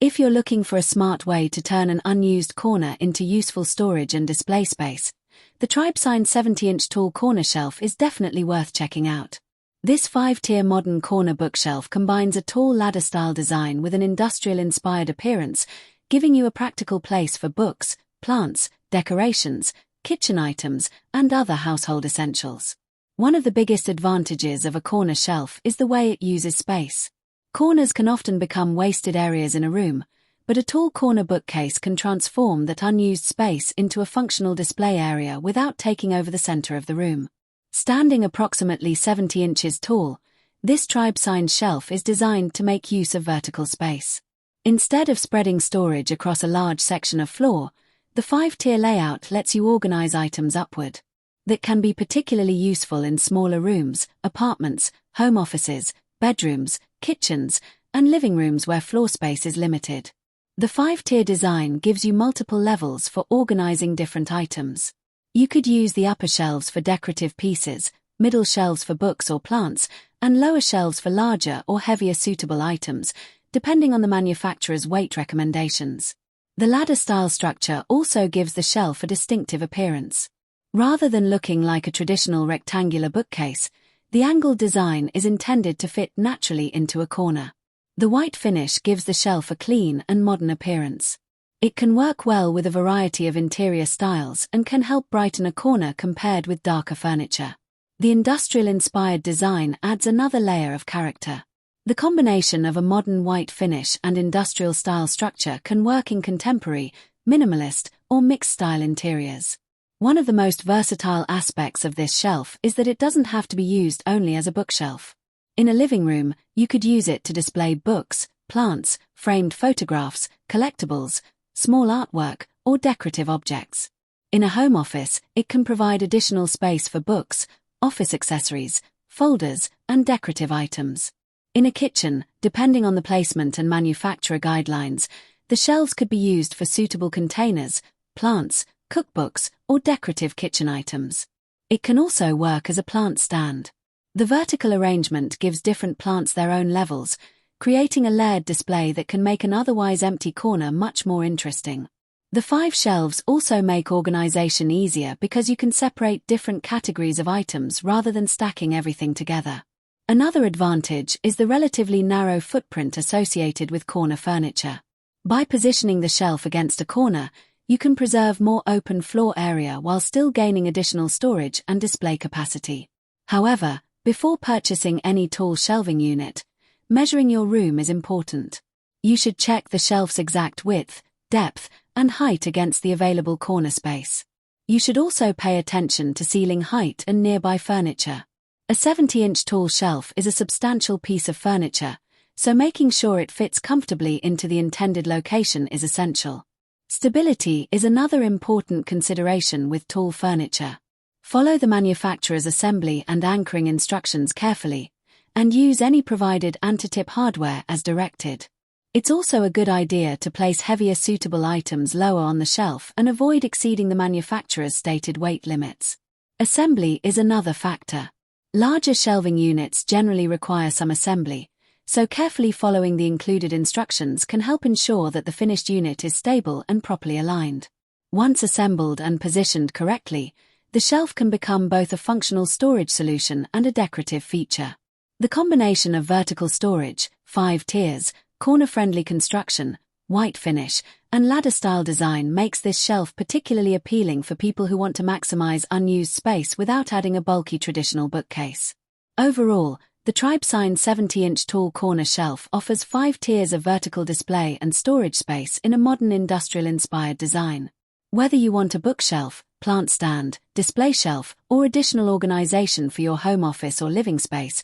If you're looking for a smart way to turn an unused corner into useful storage and display space, the Tribesigns 70-inch tall corner shelf is definitely worth checking out. This 5-tier modern corner bookshelf combines a tall ladder-style design with an industrial-inspired appearance, giving you a practical place for books, plants, decorations, kitchen items, and other household essentials. One of the biggest advantages of a corner shelf is the way it uses space. Corners can often become wasted areas in a room, but a tall corner bookcase can transform that unused space into a functional display area without taking over the center of the room. Standing approximately 70 inches tall, this Tribesigns shelf is designed to make use of vertical space. Instead of spreading storage across a large section of floor, the 5-tier layout lets you organize items upward. That can be particularly useful in smaller rooms, apartments, home offices, bedrooms, kitchens, and living rooms where floor space is limited. The 5-tier design gives you multiple levels for organizing different items. You could use the upper shelves for decorative pieces, middle shelves for books or plants, and lower shelves for larger or heavier suitable items, depending on the manufacturer's weight recommendations. The ladder-style structure also gives the shelf a distinctive appearance. Rather than looking like a traditional rectangular bookcase, the angled design is intended to fit naturally into a corner. The white finish gives the shelf a clean and modern appearance. It can work well with a variety of interior styles and can help brighten a corner compared with darker furniture. The industrial-inspired design adds another layer of character. The combination of a modern white finish and industrial-style structure can work in contemporary, minimalist, or mixed-style interiors. One of the most versatile aspects of this shelf is that it doesn't have to be used only as a bookshelf. In a living room, you could use it to display books, plants, framed photographs, collectibles, small artwork, or decorative objects. In a home office, it can provide additional space for books, office accessories, folders, and decorative items. In a kitchen, depending on the placement and manufacturer guidelines, the shelves could be used for suitable containers, plants, cookbooks, or decorative kitchen items. It can also work as a plant stand. The vertical arrangement gives different plants their own levels, creating a layered display that can make an otherwise empty corner much more interesting. The 5 shelves also make organization easier because you can separate different categories of items rather than stacking everything together. Another advantage is the relatively narrow footprint associated with corner furniture. By positioning the shelf against a corner, you can preserve more open floor area while still gaining additional storage and display capacity. However, before purchasing any tall shelving unit, measuring your room is important. You should check the shelf's exact width, depth, and height against the available corner space. You should also pay attention to ceiling height and nearby furniture. A 70-inch tall shelf is a substantial piece of furniture, so making sure it fits comfortably into the intended location is essential. Stability is another important consideration with tall furniture. Follow the manufacturer's assembly and anchoring instructions carefully, and use any provided anti-tip hardware as directed. It's also a good idea to place heavier suitable items lower on the shelf and avoid exceeding the manufacturer's stated weight limits. Assembly is another factor. Larger shelving units generally require some assembly, so carefully following the included instructions can help ensure that the finished unit is stable and properly aligned. Once assembled and positioned correctly, the shelf can become both a functional storage solution and a decorative feature. The combination of vertical storage, 5 tiers, corner-friendly construction, white finish, and ladder-style design makes this shelf particularly appealing for people who want to maximize unused space without adding a bulky traditional bookcase. Overall, the Tribesigns 70-inch tall corner shelf offers 5 tiers of vertical display and storage space in a modern industrial-inspired design. Whether you want a bookshelf, plant stand, display shelf, or additional organization for your home office or living space,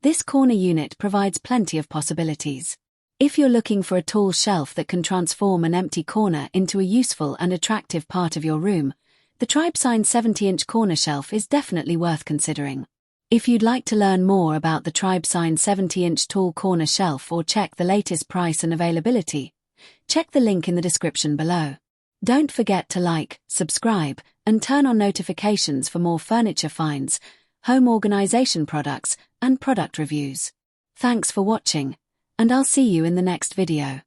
this corner unit provides plenty of possibilities. If you're looking for a tall shelf that can transform an empty corner into a useful and attractive part of your room, the Tribesigns 70-inch corner shelf is definitely worth considering. If you'd like to learn more about the Tribesigns 70-inch tall corner shelf or check the latest price and availability, check the link in the description below. Don't forget to like, subscribe, and turn on notifications for more furniture finds, home organization products, and product reviews. Thanks for watching, and I'll see you in the next video.